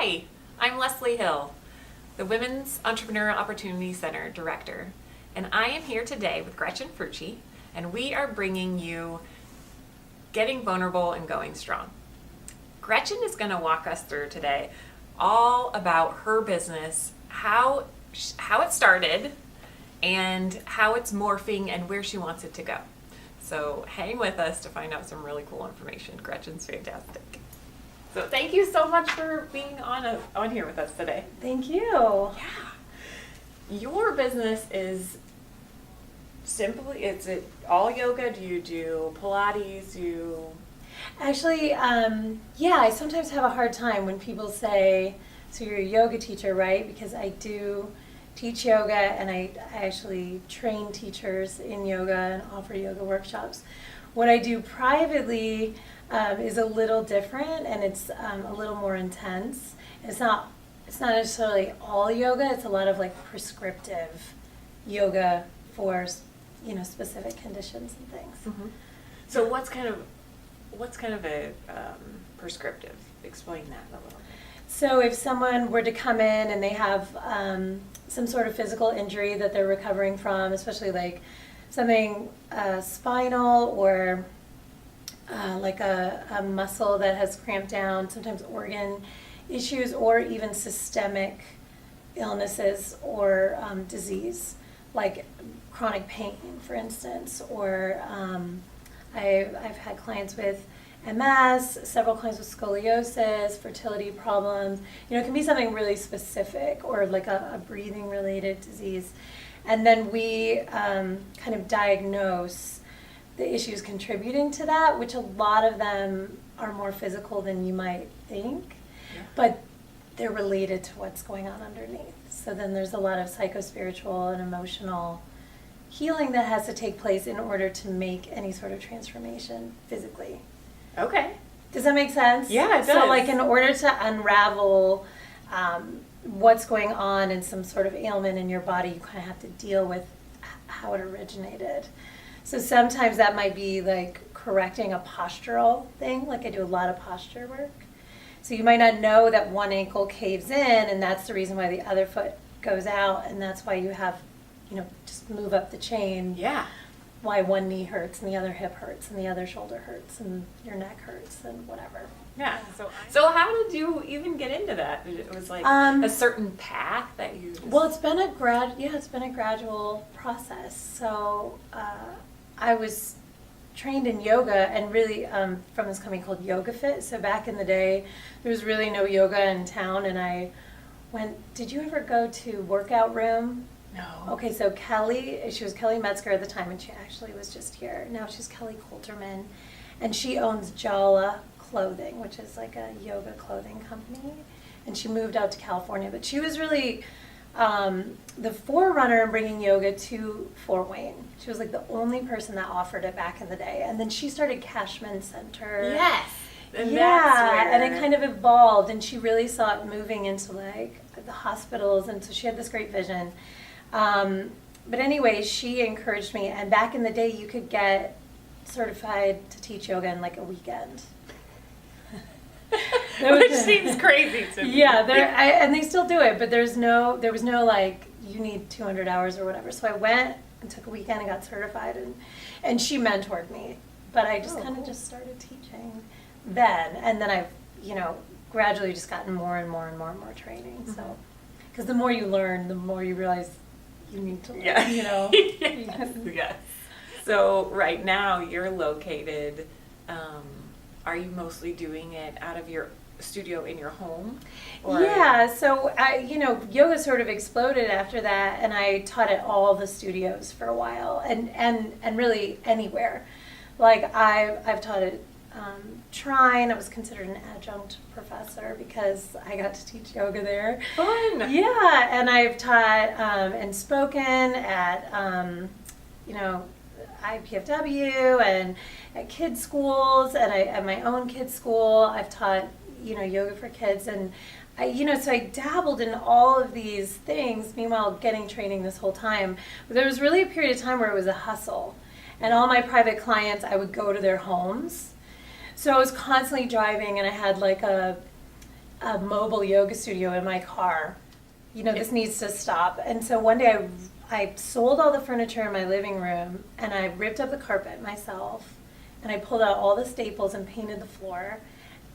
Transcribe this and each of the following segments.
Hi, I'm Leslee Hill, the Women's Entrepreneurial Opportunity Center Director, and I am here today with Gretchen Fruchey, and we are bringing you Getting Vulnerable and Going Strong. Gretchen is going to walk us through today all about her business, how it started, and how it's morphing and where she wants it to go. So hang with us to find out some really cool information. Gretchen's fantastic. So thank you so much for being on here with us today. Thank you. Yeah. Your business is simply, is it all yoga? Do you do Pilates? Actually, yeah, I sometimes have a hard time when people say, so you're a yoga teacher, right? Because I do teach yoga, and I actually train teachers in yoga and offer yoga workshops. What I do privately is a little different, and it's a little more intense. It's not necessarily all yoga. It's a lot of like prescriptive yoga for specific conditions and things. Mm-hmm. So what's kind of a prescriptive? Explain that a little bit. So if someone were to come in and they have some sort of physical injury that they're recovering from, especially like something spinal or like a muscle that has cramped down, sometimes organ issues, or even systemic illnesses or disease, like chronic pain, for instance, or I've had clients with MS, several clients with scoliosis, fertility problems. It can be something really specific, or like a breathing related disease. And then we kind of diagnose the issues contributing to that, which a lot of them are more physical than you might think, but they're related to what's going on underneath. So then there's a lot of psychospiritual and emotional healing that has to take place in order to make any sort of transformation physically. Okay. Does that make sense? Yeah, it does. So like in order to unravel what's going on in some sort of ailment in your body, you kind of have to deal with how it originated. So sometimes that might be like correcting a postural thing, like I do a lot of posture work. So you might not know that one ankle caves in, and that's the reason why the other foot goes out, and that's why you have, just move up the chain. Yeah. Why one knee hurts and the other hip hurts and the other shoulder hurts and your neck hurts and whatever. Yeah. So how did you even get into that? It was like a certain path that you just... Well, it's been a gradual process. So I was trained in yoga, and really from this company called Yoga Fit. So back in the day, there was really no yoga in town, and I went. Did you ever go to Workout Room? No. Okay, so Kelly, she was Kelly Metzger at the time, and she actually was just here. Now she's Kelly Coulterman, and she owns Jala Clothing, which is like a yoga clothing company, and she moved out to California. But she was really the forerunner in bringing yoga to Fort Wayne. She was like the only person that offered it back in the day, and then she started Cashman Center. Yes. And and it kind of evolved, and she really saw it moving into like the hospitals, and so she had this great vision. But anyway, she encouraged me, and back in the day, you could get certified to teach yoga in like a weekend. Which seems crazy to me. Yeah, and they still do it, but there was no like, you need 200 hours or whatever. So I went and took a weekend and got certified, and she mentored me. But I just kind of just started teaching then, and then I've, gradually just gotten more and more and more and more training. Mm-hmm. So, because the more you learn, the more you realize you need to learn, Yes. So right now you're located, are you mostly doing it out of your studio in your home? Or? Yeah, so yoga sort of exploded after that, and I taught at all the studios for a while, and really anywhere. Like I've taught at Trine. I was considered an adjunct professor because I got to teach yoga there. Fun! Yeah, and I've taught and spoken at IPFW and at kids schools, and at my own kids school. I've taught yoga for kids, and so I dabbled in all of these things. Meanwhile, getting training this whole time, but there was really a period of time where it was a hustle, and all my private clients, I would go to their homes. So I was constantly driving, and I had like a a mobile yoga studio in my car. This needs to stop. And so one day I sold all the furniture in my living room, and I ripped up the carpet myself, and I pulled out all the staples and painted the floor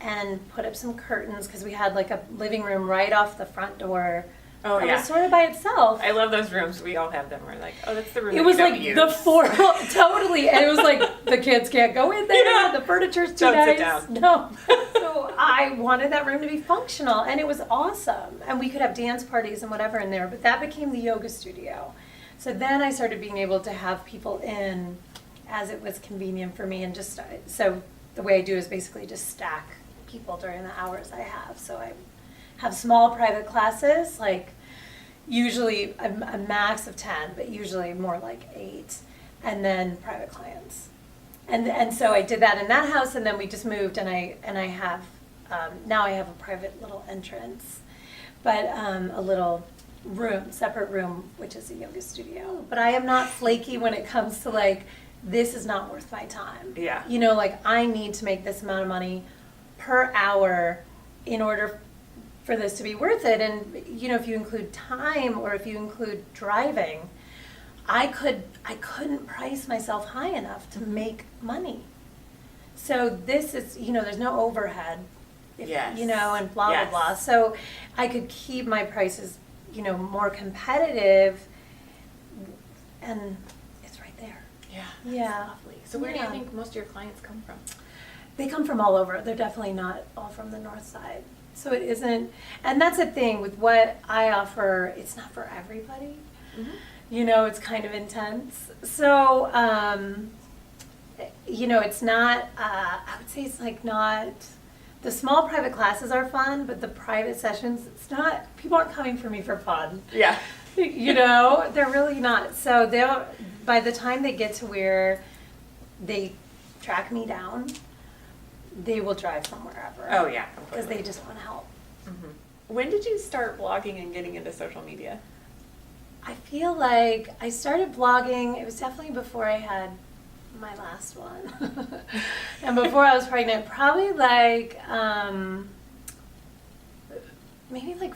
and put up some curtains because we had like a living room right off the front door. Oh, It yeah. was sort of by itself. I love those rooms. We all have them. We're like, oh, that's the room It that was we don't like use. the four, totally. And it was like, the kids can't go in there. Yeah. The furniture's too Don't nice. sit down. No. So I wanted that room to be functional, and it was awesome. And we could have dance parties and whatever in there, but that became the yoga studio. So then I started being able to have people in as it was convenient for me, and just, so the way I do is basically just stack people during the hours I have. So I have small private classes, like usually a max of 10, but usually more like 8, and then private clients. And so I did that in that house, and then we just moved, and I have now I have a private little entrance, but a little room, separate room, which is a yoga studio. But I am not flaky when it comes to like, this is not worth my time. Yeah. Like I need to make this amount of money per hour in order for this to be worth it. And if you include time or if you include driving, I couldn't price myself high enough to make money. So this is, there's no overhead, Yes. and blah, Yes. blah, blah. So I could keep my prices, more competitive, and it's right there. Yeah. Yeah. Lovely. So where do you Yeah. think most of your clients come from? They come from all over. They're definitely not all from the north side. So it isn't, and that's the thing with what I offer, it's not for everybody. Mm-hmm. It's kind of intense. So, it's not, I would say it's like not, the small private classes are fun, but the private sessions, it's not, people aren't coming for me for fun. Yeah. They're really not. So by the time they get to where they track me down, they will drive from wherever. Oh, yeah. Because Completely. they just want help. Mm-hmm. When did you start blogging and getting into social media? I feel like I started blogging, it was definitely before I had my last one. And before I was pregnant, probably like, maybe like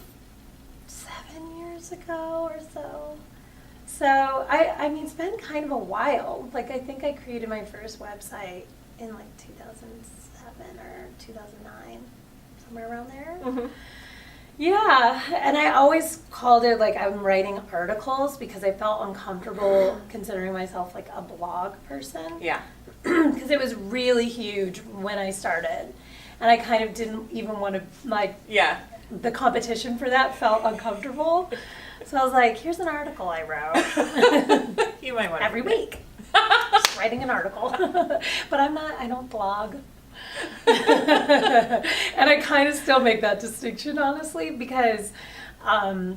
7 years ago or so. So, I mean, it's been kind of a while. Like, I think I created my first website in like 2007 or 2009, somewhere around there. Mm-hmm. Yeah, and I always called it like I'm writing articles because I felt uncomfortable considering myself like a blog person. Yeah. Because it was really huge when I started. And I kind of didn't even want to, like, Yeah. the competition for that felt uncomfortable. So I was like, here's an article I wrote You might want to every week. Just writing an article. But I don't blog. And I kind of still make that distinction, honestly, because, a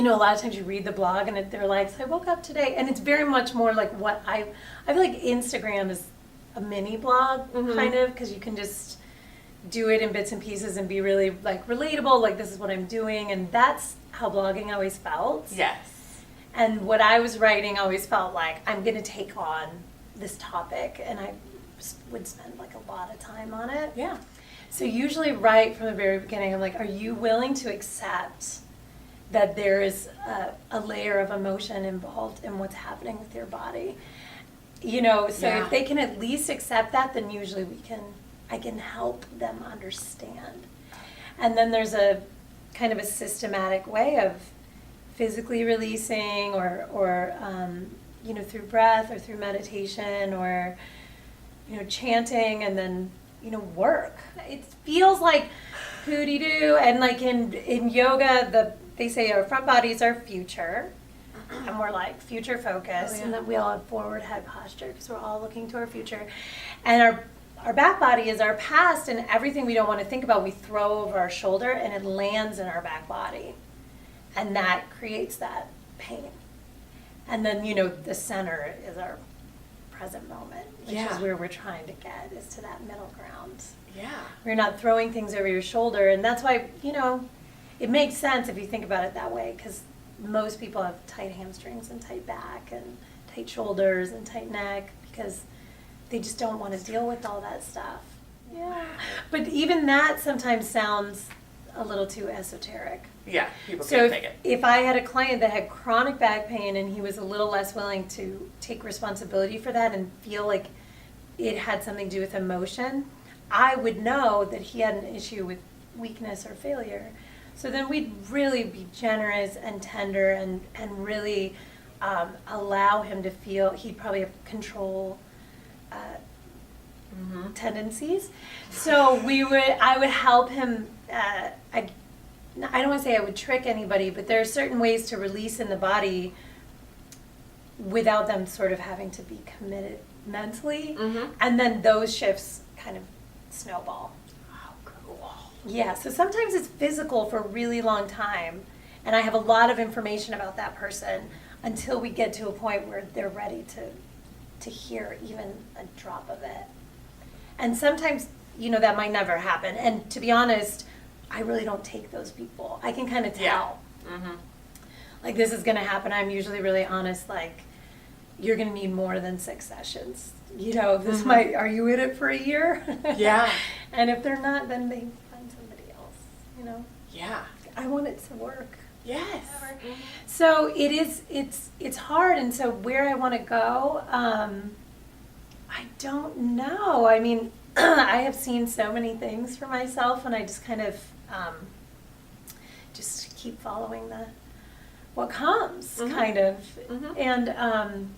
lot of times you read the blog and they're like, so I woke up today, and it's very much more like what I feel like Instagram is a mini blog, Mhm. kind of, because you can just do it in bits and pieces and be really like relatable, like this is what I'm doing, and that's how blogging always felt. Yes. And what I was writing always felt like I'm going to take on this topic, and I would spend like a lot of time on it. Yeah. So usually right from the very beginning, I'm like, are you willing to accept that there is a layer of emotion involved in what's happening with your body? So Yeah. if they can at least accept that, then usually I can help them understand. And then there's a kind of a systematic way of physically releasing or through breath or through meditation or, chanting, and then, work. It feels like hoo-dee-doo, and like in yoga, they say our front body is our future, and we're like future focused, Oh, yeah. and then we all have forward head posture because we're all looking to our future, and our back body is our past, and everything we don't want to think about we throw over our shoulder, and it lands in our back body, and that creates that pain. And then the center is our present moment, which Yeah. is where we're trying to get, is to that middle ground. Yeah. You're not throwing things over your shoulder, and that's why, it makes sense if you think about it that way, because most people have tight hamstrings and tight back and tight shoulders and tight neck because they just don't want to deal with all that stuff. Yeah. But even that sometimes sounds a little too esoteric. Yeah, people So can't take it. if I had a client that had chronic back pain and he was a little less willing to take responsibility for that and feel like it had something to do with emotion, I would know that he had an issue with weakness or failure. So then we'd really be generous and tender and really allow him to feel he'd probably have control tendencies. So I would help him. I don't want to say I would trick anybody, but there are certain ways to release in the body without them sort of having to be committed mentally. And then those shifts kind of snowball. Oh, cool. Yeah, so sometimes it's physical for a really long time, and I have a lot of information about that person until we get to a point where they're ready to hear even a drop of it. And sometimes, that might never happen. And to be honest, I really don't take those people. I can kind of tell. Yeah. Like, this is going to happen. I'm usually really honest, like, you're going to need more than 6 sessions. This are you in it for a year? Yeah. And if they're not, then they find somebody else, Yeah. I want it to work. Yes. So it's hard, and so where I want to go, I don't know. I mean, I have seen so many things for myself, and I just kind of just keep following what comes, kind of. And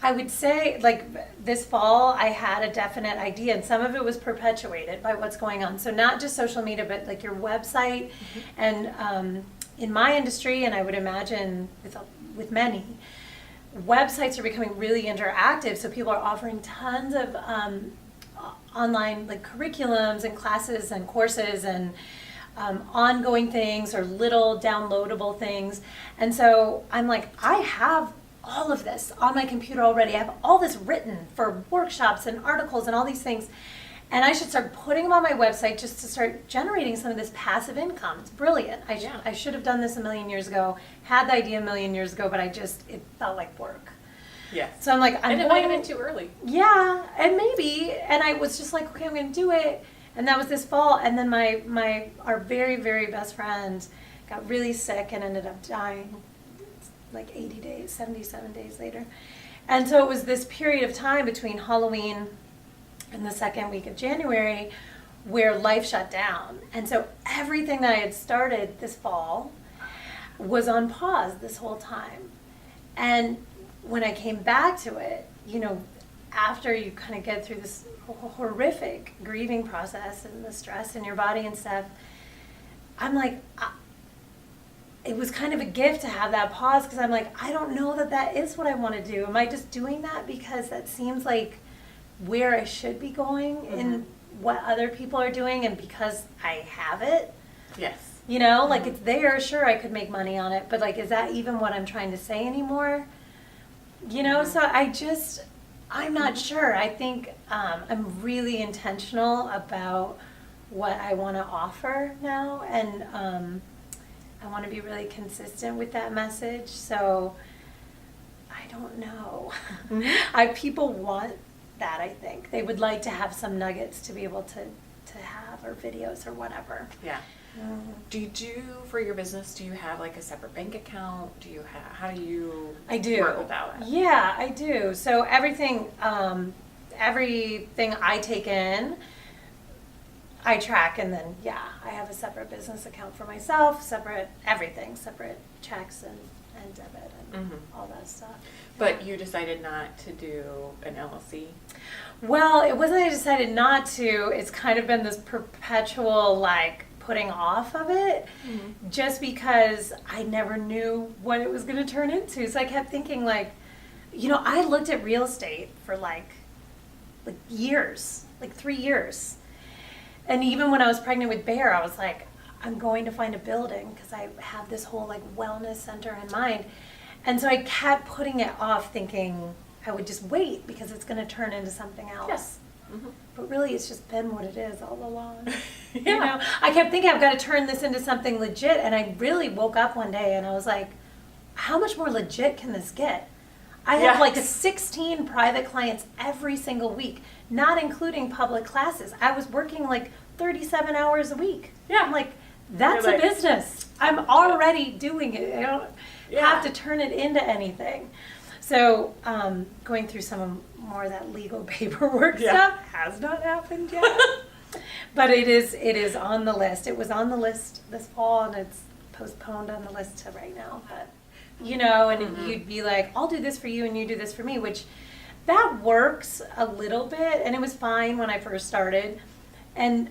I would say, like, this fall, I had a definite idea, and some of it was perpetuated by what's going on. So not just social media, but like your website, and in my industry, and I would imagine with many, websites are becoming really interactive. So people are offering tons of online like curriculums and classes and courses and ongoing things or little downloadable things. And so I'm like, I have all of this on my computer already. I have all this written for workshops and articles and all these things. And I should start putting them on my website just to start generating some of this passive income. It's brilliant. I should have done this a million years ago, had the idea a million years ago, but it felt like work. Yes. So I'm like, it might have been too early. Yeah, and maybe. And I was just like, okay, I'm going to do it. And that was this fall. And then our very, very best friend got really sick and ended up dying like 77 days later. And so it was this period of time between Halloween and the second week of January where life shut down. And so everything that I had started this fall was on pause this whole time. And when I came back to it, after you kind of get through this horrific grieving process and the stress in your body and stuff, I'm like, it was kind of a gift to have that pause, because I'm like, I don't know that is what I want to do. Am I just doing that because that seems like where I should be going in what other people are doing, and because I have it? Yes. Like, it's there. Sure, I could make money on it, but like, is that even what I'm trying to say anymore? So I'm not sure. I think I'm really intentional about what I want to offer now, and I want to be really consistent with that message. So I don't know. People want that, I think. They would like to have some nuggets to be able to have, or videos or whatever. Yeah. Do you for your business, do you have like a separate bank account? How do you work with that? Yeah, I do. So everything I take in, I track, and then I have a separate business account for myself, separate checks and debit and all that stuff. But you decided not to do an LLC? Well, it wasn't I decided not to. It's kind of been this perpetual like putting off of it, just because I never knew what it was going to turn into. So I kept thinking like, I looked at real estate for like years, like 3 years. And even when I was pregnant with Bear, I was like, I'm going to find a building because I have this whole like wellness center in mind. And so I kept putting it off, thinking I would just wait because it's going to turn into something else. Yes. But really, it's just been what it is all along. I kept thinking I've got to turn this into something legit. And I really woke up one day and I was like, how much more legit can this get? I have like 16 private clients every single week, not including public classes. I was working like 37 hours a week. Yeah. I'm like, that's You're a like- business. I'm already doing it. I don't have to turn it into anything. So going through some more of that legal paperwork stuff has not happened yet. But it is on the list. It was on the list this fall, and it's postponed on the list to right now. But and you'd be like, I'll do this for you and you do this for me, which that works a little bit, and it was fine when I first started. And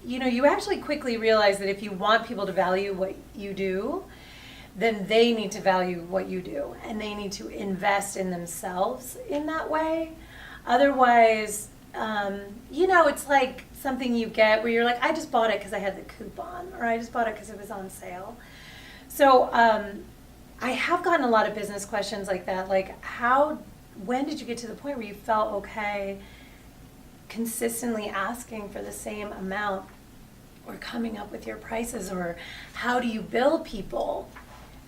you actually quickly realize that if you want people to value what you do, then they need to value what you do, and they need to invest in themselves in that way. Otherwise, it's like something you get where you're like, I just bought it because I had the coupon, or I just bought it because it was on sale. So I have gotten a lot of business questions like that, like when did you get to the point where you felt okay consistently asking for the same amount, or coming up with your prices, or how do you bill people?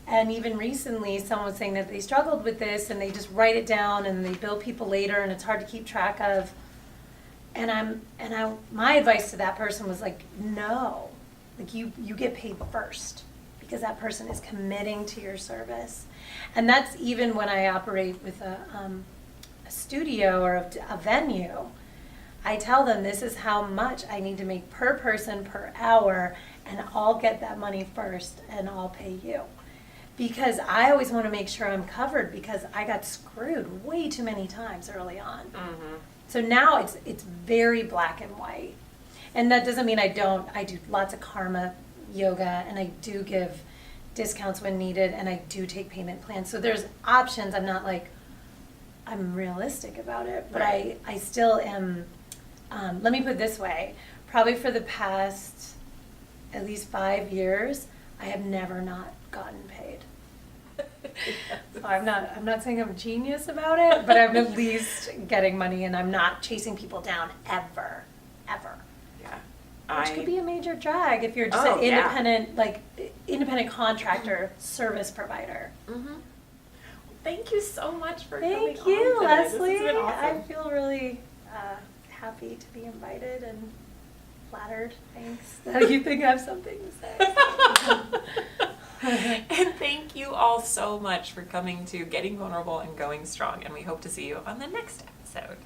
And even recently, someone was saying that they struggled with this, and they just write it down and they bill people later, and it's hard to keep track of. And my advice to that person was like, no, like you get paid first, because that person is committing to your service. And that's even when I operate with a studio or a venue. I tell them this is how much I need to make per person per hour, and I'll get that money first and I'll pay you. Because I always want to make sure I'm covered, because I got screwed way too many times early on. Mm-hmm. So now it's very black and white. And that doesn't mean I do lots of karma yoga, and I do give discounts when needed, and I do take payment plans. So there's options. I'm not like, I'm realistic about it, but right. I still am, let me put it this way, probably for the past at least 5 years, I have never not gotten paid. So I'm not saying I'm a genius about it, but I'm at least getting money, and I'm not chasing people down ever. Yeah. Which could be a major drag if you're just an independent contractor, service provider. Mm-hmm. Thank you so much for coming on. Thank you, Leslie. This has been awesome. I feel really happy to be invited and flattered. Thanks. You think I have something to say. And thank you all so much for coming to Getting Vulnerable and Going Strong, and we hope to see you on the next episode.